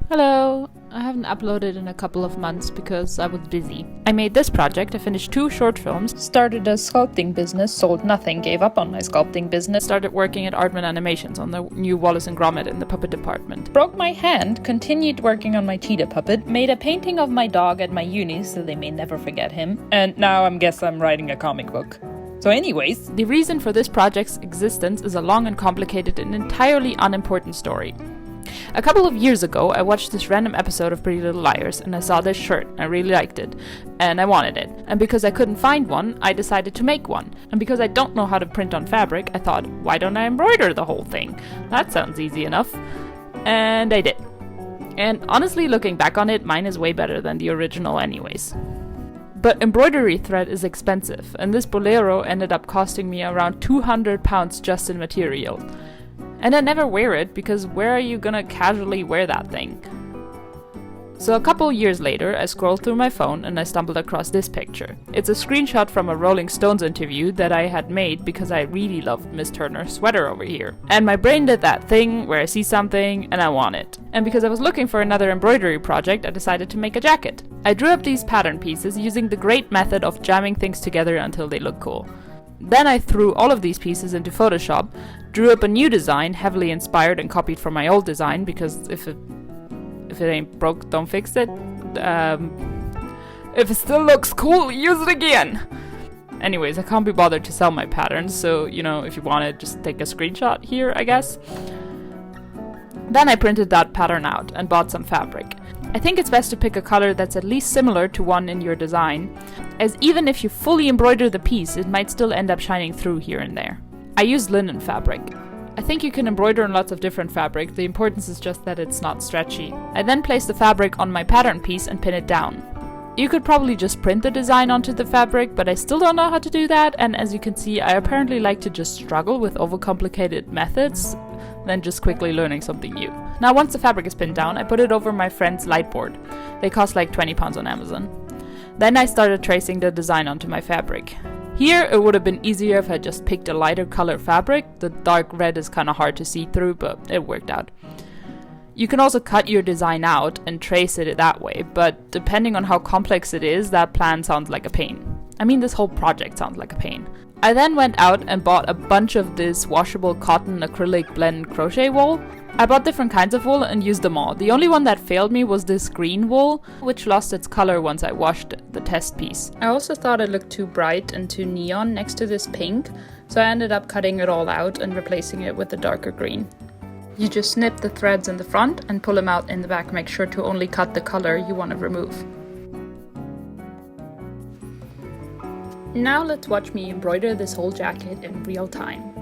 Hello! I haven't uploaded in a couple of months because I was busy. I made this project, I finished 2 short films, started a sculpting business, sold nothing, gave up on my sculpting business, started working at Aardman Animations on the new Wallace and Gromit in the puppet department, broke my hand, continued working on my cheetah puppet, made a painting of my dog at my uni so they may never forget him, and now I'm writing a comic book. So anyways, the reason for this project's existence is a long and complicated and entirely unimportant story. A couple of years ago, I watched this random episode of Pretty Little Liars and I saw this shirt. I really liked it and I wanted it. And because I couldn't find one, I decided to make one. And because I don't know how to print on fabric, I thought, why don't I embroider the whole thing? That sounds easy enough. And I did. And honestly, looking back on it, mine is way better than the original anyways. But embroidery thread is expensive, and this bolero ended up costing me around £200 just in material. And I never wear it, because where are you gonna casually wear that thing? So a couple years later, I scrolled through my phone and I stumbled across this picture. It's a screenshot from a Rolling Stones interview that I had made because I really loved Miss Turner's sweater over here. And my brain did that thing where I see something and I want it. And because I was looking for another embroidery project, I decided to make a jacket. I drew up these pattern pieces using the great method of jamming things together until they look cool. Then I threw all of these pieces into Photoshop, drew up a new design, heavily inspired and copied from my old design, because if it ain't broke, don't fix it. If it still looks cool, use it again! Anyways, I can't be bothered to sell my patterns, so, if you want to just take a screenshot here, I guess. Then I printed that pattern out and bought some fabric. I think it's best to pick a color that's at least similar to one in your design, as even if you fully embroider the piece, it might still end up shining through here and there. I used linen fabric. I think you can embroider on lots of different fabric, the importance is just that it's not stretchy. I then placed the fabric on my pattern piece and pin it down. You could probably just print the design onto the fabric, but I still don't know how to do that, and as you can see, I apparently like to just struggle with overcomplicated methods than just quickly learning something new. Now once the fabric is pinned down, I put it over my friend's light board. They cost like £20 on Amazon. Then I started tracing the design onto my fabric. Here it would have been easier if I just picked a lighter color fabric. The dark red is kind of hard to see through, but it worked out. You can also cut your design out and trace it that way, but depending on how complex it is, that plan sounds like a pain. I mean, this whole project sounds like a pain. I then went out and bought a bunch of this washable cotton acrylic blend crochet wool. I bought different kinds of wool and used them all. The only one that failed me was this green wool, which lost its color once I washed the test piece. I also thought it looked too bright and too neon next to this pink, so I ended up cutting it all out and replacing it with the darker green. You just snip the threads in the front and pull them out in the back. Make sure to only cut the color you want to remove. Now let's watch me embroider this whole jacket in real time.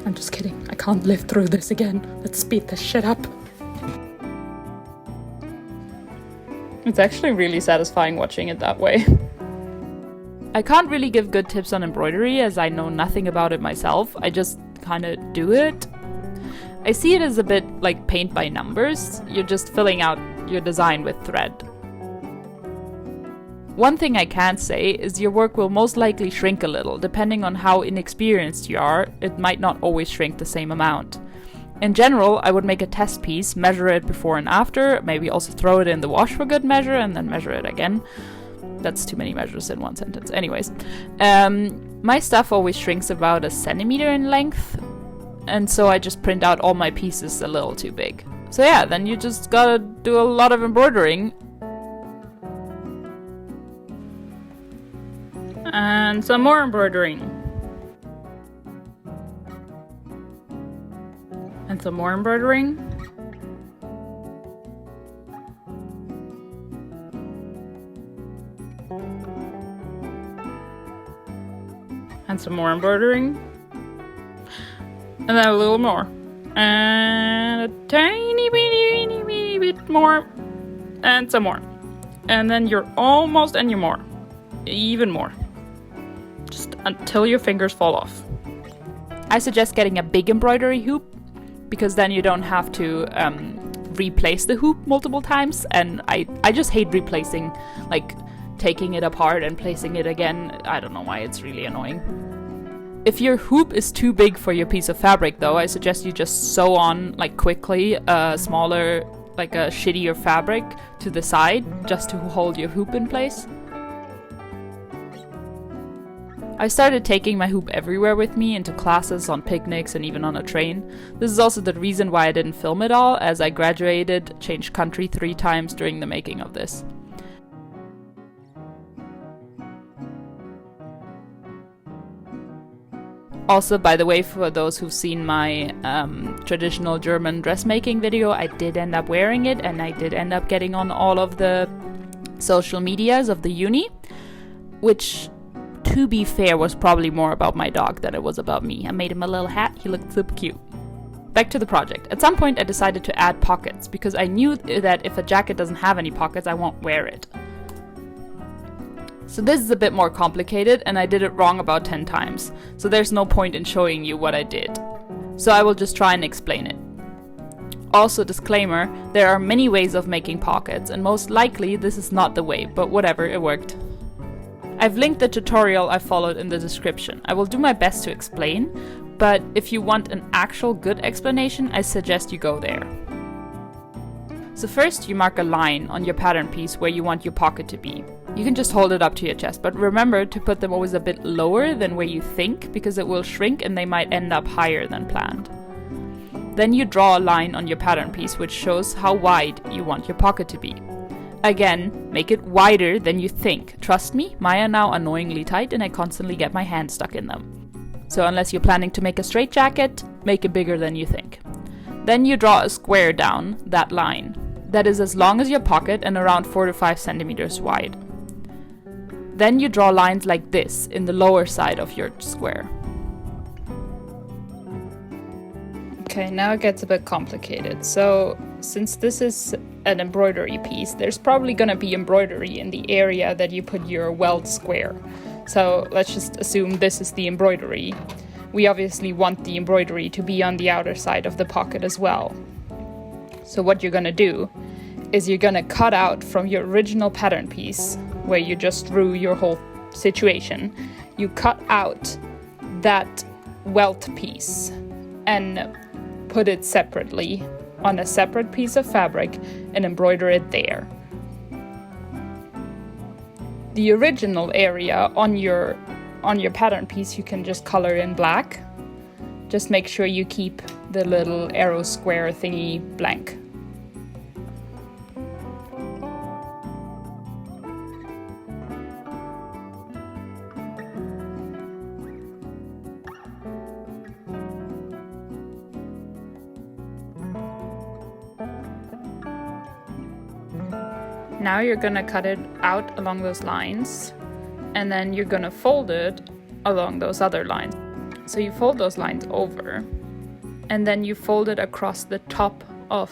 I'm just kidding, I can't live through this again. Let's speed this shit up. It's actually really satisfying watching it that way. I can't really give good tips on embroidery as I know nothing about it myself. I just kinda do it. I see it as a bit like paint by numbers. You're just filling out your design with thread. One thing I can say is your work will most likely shrink a little. Depending on how inexperienced you are, it might not always shrink the same amount. In general, I would make a test piece, measure it before and after, maybe also throw it in the wash for good measure and then measure it again. That's too many measures in one sentence. Anyways, my stuff always shrinks about a centimeter in length, and so I just print out all my pieces a little too big. So yeah, then you just gotta do a lot of embroidering. And some more embroidering. And some more embroidering. And some more embroidering. And then a little more. And a tiny bit more. And some more. And then you're almost, and you're more. Even more. Just until your fingers fall off. I suggest getting a big embroidery hoop, because then you don't have to replace the hoop multiple times. And I just hate replacing, like taking it apart and placing it again. I don't know why, it's really annoying. If your hoop is too big for your piece of fabric though, I suggest you just sew on like quickly a smaller, like a shittier fabric to the side just to hold your hoop in place. I started taking my hoop everywhere with me, into classes, on picnics, and even on a train. This is also the reason why I didn't film it all, as I graduated, changed country 3 times during the making of this. Also, by the way, for those who've seen my traditional German dressmaking video, I did end up wearing it, and I did end up getting on all of the social medias of the uni, which, to be fair, was probably more about my dog than it was about me. I made him a little hat, he looked super cute. Back to the project. At some point I decided to add pockets, because I knew that if a jacket doesn't have any pockets, I won't wear it. So this is a bit more complicated, and I did it wrong about 10 times, so there's no point in showing you what I did. So I will just try and explain it. Also, disclaimer, there are many ways of making pockets, and most likely this is not the way, but whatever, it worked. I've linked the tutorial I followed in the description. I will do my best to explain, but if you want an actual good explanation, I suggest you go there. So first you mark a line on your pattern piece where you want your pocket to be. You can just hold it up to your chest, but remember to put them always a bit lower than where you think, because it will shrink and they might end up higher than planned. Then you draw a line on your pattern piece which shows how wide you want your pocket to be. Again, make it wider than you think. Trust me, mine are now annoyingly tight and I constantly get my hand stuck in them. So unless you're planning to make a straight jacket, make it bigger than you think. Then you draw a square down that line. That is as long as your pocket and around 4 to 5 centimeters wide. Then you draw lines like this in the lower side of your square. Okay, now it gets a bit complicated. So, since this is an embroidery piece, there's probably gonna be embroidery in the area that you put your welt square. So let's just assume this is the embroidery. We obviously want the embroidery to be on the outer side of the pocket as well. So what you're gonna do is you're gonna cut out from your original pattern piece, where you just drew your whole situation, you cut out that welt piece and put it separately on a separate piece of fabric and embroider it there. The original area on your pattern piece you can just color in black. Just make sure you keep the little arrow square thingy blank. Now you're gonna cut it out along those lines, and then you're gonna fold it along those other lines. So you fold those lines over, and then you fold it across the top of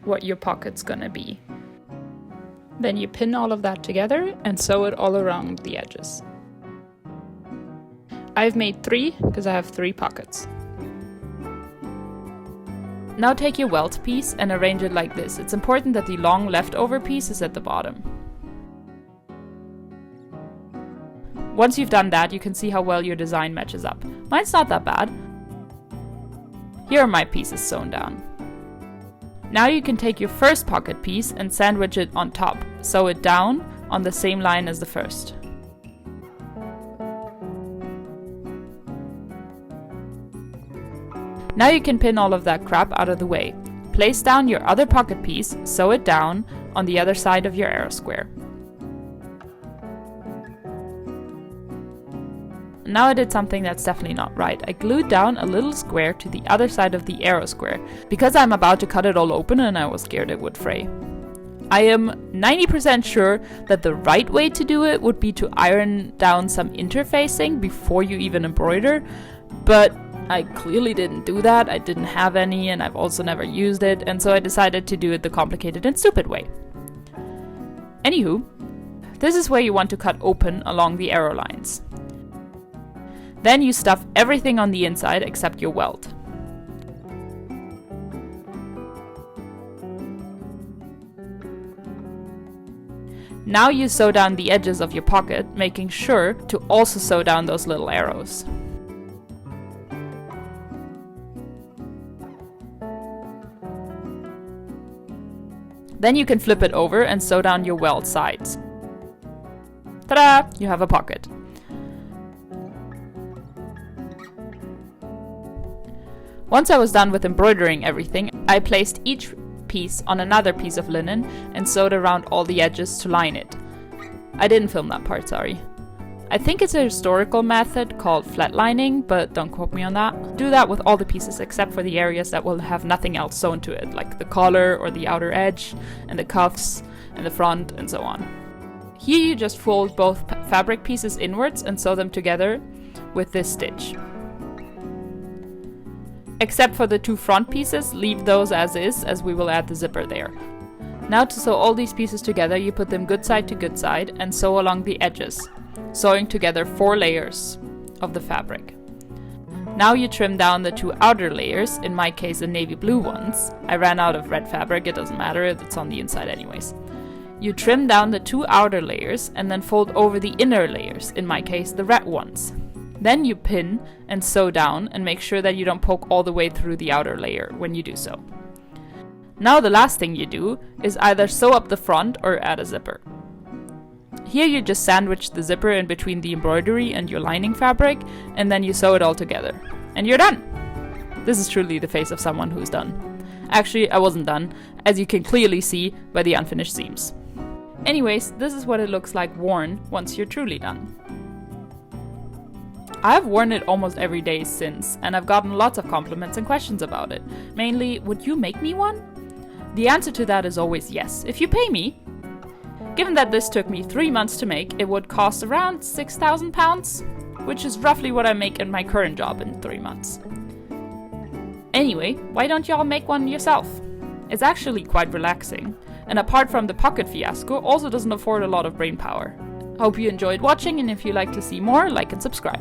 what your pocket's gonna be. Then you pin all of that together and sew it all around the edges. I've made 3 because I have 3 pockets. Now take your welt piece and arrange it like this. It's important that the long leftover piece is at the bottom. Once you've done that, you can see how well your design matches up. Mine's not that bad. Here are my pieces sewn down. Now you can take your first pocket piece and sandwich it on top. Sew it down on the same line as the first. Now you can pin all of that crap out of the way. Place down your other pocket piece, sew it down on the other side of your arrow square. Now I did something that's definitely not right. I glued down a little square to the other side of the arrow square, because I'm about to cut it all open and I was scared it would fray. I am 90% sure that the right way to do it would be to iron down some interfacing before you even embroider, but I clearly didn't do that. I didn't have any, and I've also never used it, and so I decided to do it the complicated and stupid way. Anywho, this is where you want to cut open along the arrow lines. Then you stuff everything on the inside except your welt. Now you sew down the edges of your pocket, making sure to also sew down those little arrows. Then you can flip it over and sew down your welt sides. Ta-da! You have a pocket. Once I was done with embroidering everything, I placed each piece on another piece of linen and sewed around all the edges to line it. I didn't film that part, sorry. I think it's a historical method called flatlining, but don't quote me on that. Do that with all the pieces except for the areas that will have nothing else sewn to it, like the collar or the outer edge, and the cuffs, and the front, and so on. Here you just fold both fabric pieces inwards and sew them together with this stitch. Except for the two front pieces, leave those as is, as we will add the zipper there. Now to sew all these pieces together, you put them good side to good side and sew along the edges, sewing together 4 layers of the fabric. Now you trim down the 2 outer layers, in my case the navy blue ones. I ran out of red fabric, it doesn't matter, it's on the inside anyways. You trim down the 2 outer layers and then fold over the inner layers, in my case the red ones. Then you pin and sew down and make sure that you don't poke all the way through the outer layer when you do so. Now the last thing you do is either sew up the front or add a zipper. Here you just sandwich the zipper in between the embroidery and your lining fabric, and then you sew it all together. And you're done! This is truly the face of someone who's done. Actually, I wasn't done, as you can clearly see by the unfinished seams. Anyways, this is what it looks like worn once you're truly done. I've worn it almost every day since, and I've gotten lots of compliments and questions about it. Mainly, would you make me one? The answer to that is always yes, if you pay me. Given that this took me 3 months to make, it would cost around £6,000, which is roughly what I make in my current job in 3 months. Anyway, why don't y'all make one yourself? It's actually quite relaxing, and apart from the pocket fiasco, also doesn't afford a lot of brain power. Hope you enjoyed watching, and if you'd like to see more, like and subscribe.